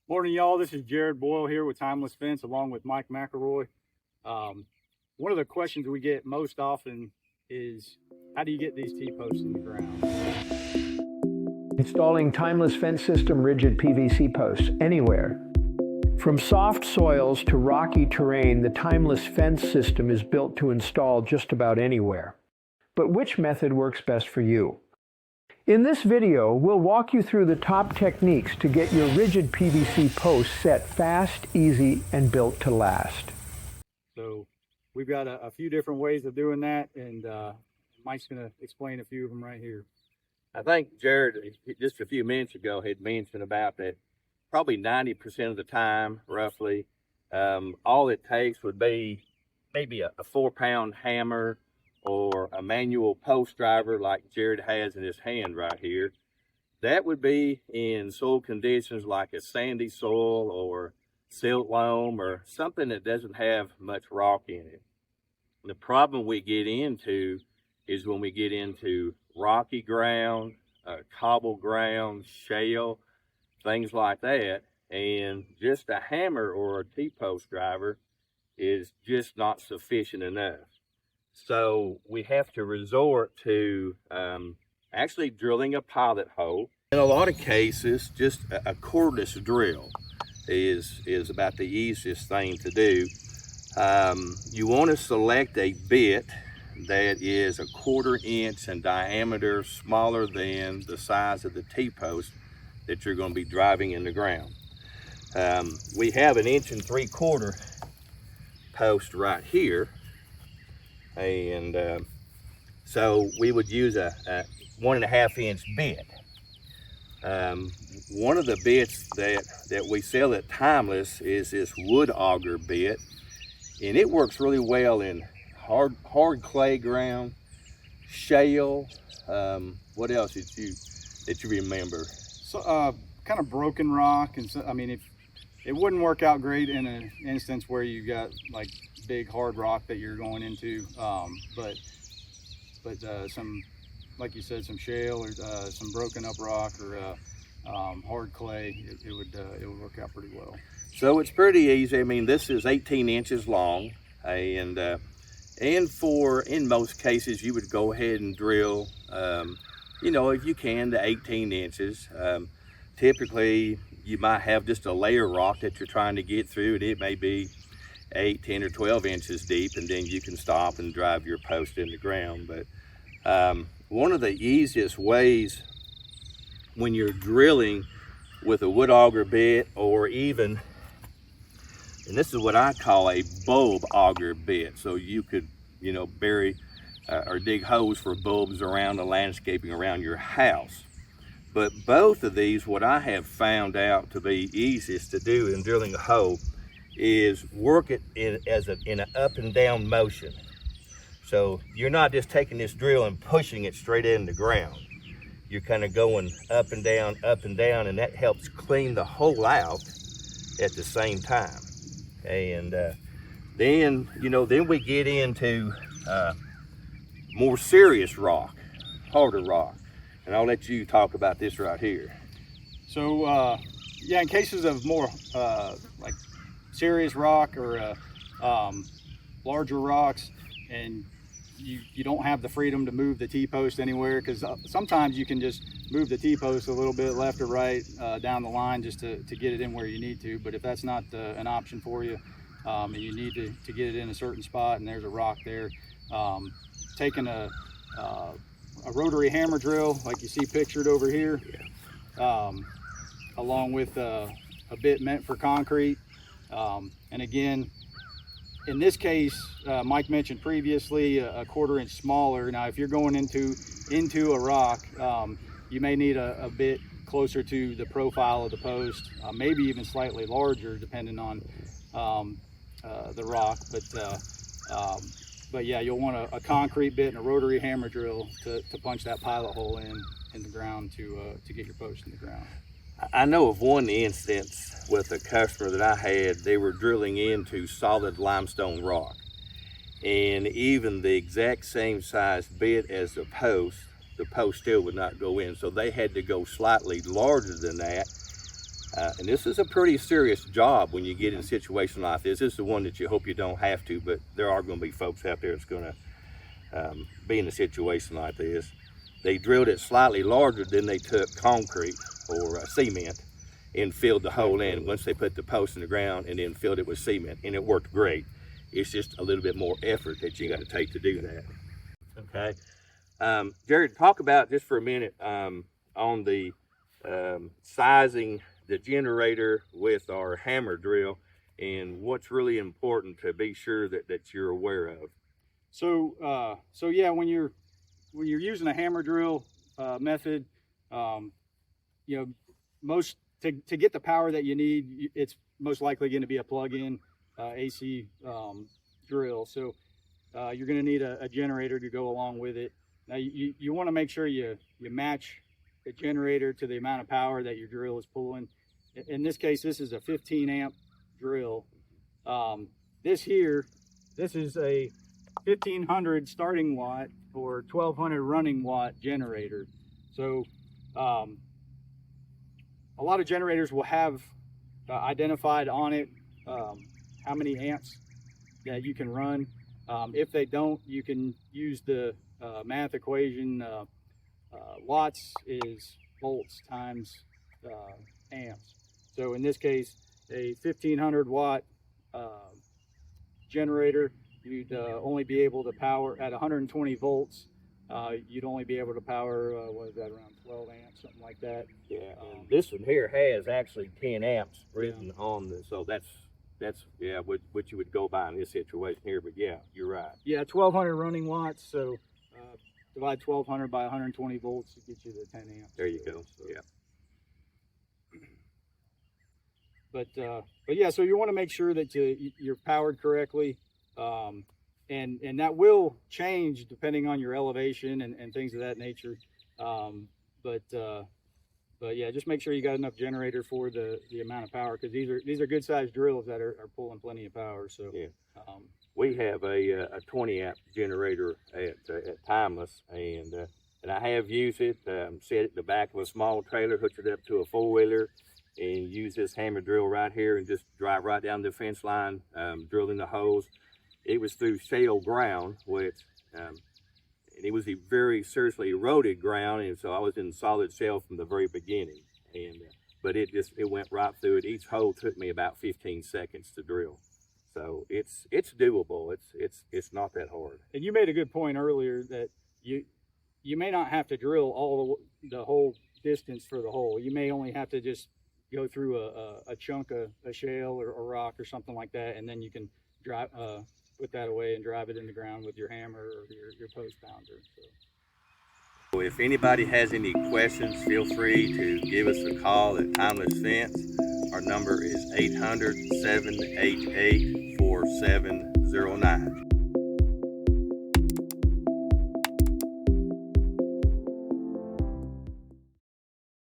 Morning, y'all. This is Jared Boyle here with Timeless Fence along with Mike McElroy. One of the questions we get most often is, how do you get these T-posts in the ground? Installing Timeless Fence System rigid PVC posts anywhere. From soft soils to rocky terrain, the Timeless Fence System is built to install just about anywhere. But which method works best for you? In this video, we'll walk you through the top techniques to get your rigid PVC posts set fast, easy, and built to last. So we've got a few different ways of doing that, and Mike's going to explain a few of them right here. I think Jared, just a few minutes ago, had mentioned about that probably 90% of the time, roughly, all it takes would be maybe a 4-pound hammer or a manual post driver like Jared has in his hand right here. That would be in soil conditions like a sandy soil or silt loam or something that doesn't have much rock in it. The problem we get into is when we get into rocky ground, cobble ground, shale, things like that, and just a hammer or a T-post driver is just not sufficient enough. So we have to resort to actually drilling a pilot hole. In a lot of cases, just a cordless drill is about the easiest thing to do. You want to select a bit that is 1/4 inch in diameter, smaller than the size of the T-post that you're going to be driving in the ground. We have an 1 3/4 post right here, and so we would use a 1.5 inch bit. One of the bits that we sell at Timeless is this wood auger bit, and it works really well in hard clay ground, shale. What else did you remember? So kind of broken rock, and so, I mean, it wouldn't work out great in an instance where you got like big hard rock that you're going into, but some, like you said, some shale or some broken up rock or hard clay, it would work out pretty well. So it's pretty easy. I mean, this is 18 inches long, and in most cases you would go ahead and drill, if you can, to 18 inches. Typically you might have just a layer rock that you're trying to get through, and it may be 8, 10, or 12 inches deep, and then you can stop and drive your post in the ground. But one of the easiest ways when you're drilling with a wood auger bit, or even, and this is what I call a bulb auger bit, so you could bury or dig holes for bulbs around the landscaping around your house. But both of these, what I have found out to be easiest to do in drilling a hole is work it in an up and down motion. So you're not just taking this drill and pushing it straight in the ground. You're kind of going up and down, and that helps clean the hole out at the same time. And then we get into more serious rock, harder rock. And I'll let you talk about this right here. So yeah, in cases of more like serious rock or larger rocks, and you don't have the freedom to move the T-post anywhere, because sometimes you can just move the T-post a little bit left or right down the line just to get it in where you need to. But if that's not an option for you, and you need to get it in a certain spot and there's a rock there, taking a rotary hammer drill like you see pictured over here, along with a bit meant for concrete, and again, in this case, Mike mentioned previously a 1/4 inch smaller. Now if you're going into a rock, you may need a bit closer to the profile of the post, maybe even slightly larger depending on the rock, but yeah, you'll want a concrete bit and a rotary hammer drill to punch that pilot hole in the ground to get your post in the ground. I know of one instance with a customer that I had. They were drilling into solid limestone rock, and even the exact same size bit as the post still would not go in. So they had to go slightly larger than that And this is a pretty serious job when you get in a situation like this. This is the one that you hope you don't have to, but there are going to be folks out there that's going to be in a situation like this. They drilled it slightly larger than they took concrete or cement and filled the hole in once they put the post in the ground, and then filled it with cement, and it worked great. It's just a little bit more effort that you got to take to do that. Okay. Jared, talk about just for a minute on the sizing the generator with our hammer drill and what's really important to be sure that you're aware of. So yeah, when you're using a hammer drill method, you know, most to get the power that you need, it's most likely going to be a plug-in AC drill. So you're going to need a generator to go along with it. Now you want to make sure you match the generator to the amount of power that your drill is pulling. In this case, this is a 15 amp drill. This is a 1500 starting watt or 1200 running watt generator. So a lot of generators will have identified on it how many amps that you can run. If they don't, you can use the math equation. Watts is volts times amps. So in this case, a 1500 watt generator, you'd only be able to power at 120 volts. You'd only be able to power, what is that, around 12 amps, something like that. Yeah, this one here has actually 10 amps written on the, so that's yeah, what you would go by in this situation here, but yeah, you're right. Yeah, 1200 running watts, so divide 1200 by 120 volts to get you the 10 amps. There you go, so. Yeah. But yeah, so you want to make sure that you're powered correctly. And that will change depending on your elevation and things of that nature. But yeah, just make sure you got enough generator for the amount of power, because these are good sized drills that are pulling plenty of power. So yeah, we have a 20 amp generator at Timeless, and I have used it. Set it in the back of a small trailer, hooked it up to a 4-wheeler, and use this hammer drill right here and just drive right down the fence line, drilling the holes. It was through shale ground, which and it was a very seriously eroded ground, and so I was in solid shale from the very beginning. And but it went right through it. Each hole took me about 15 seconds to drill, so it's doable. It's not that hard. And you made a good point earlier that you may not have to drill all the whole distance for the hole. You may only have to just go through a chunk of a shale or a rock or something like that, and then you can drive put that away and drive it in the ground with your hammer or your post pounder. So if anybody has any questions, feel free to give us a call at Timeless Fence. Our number is 800-788-4709.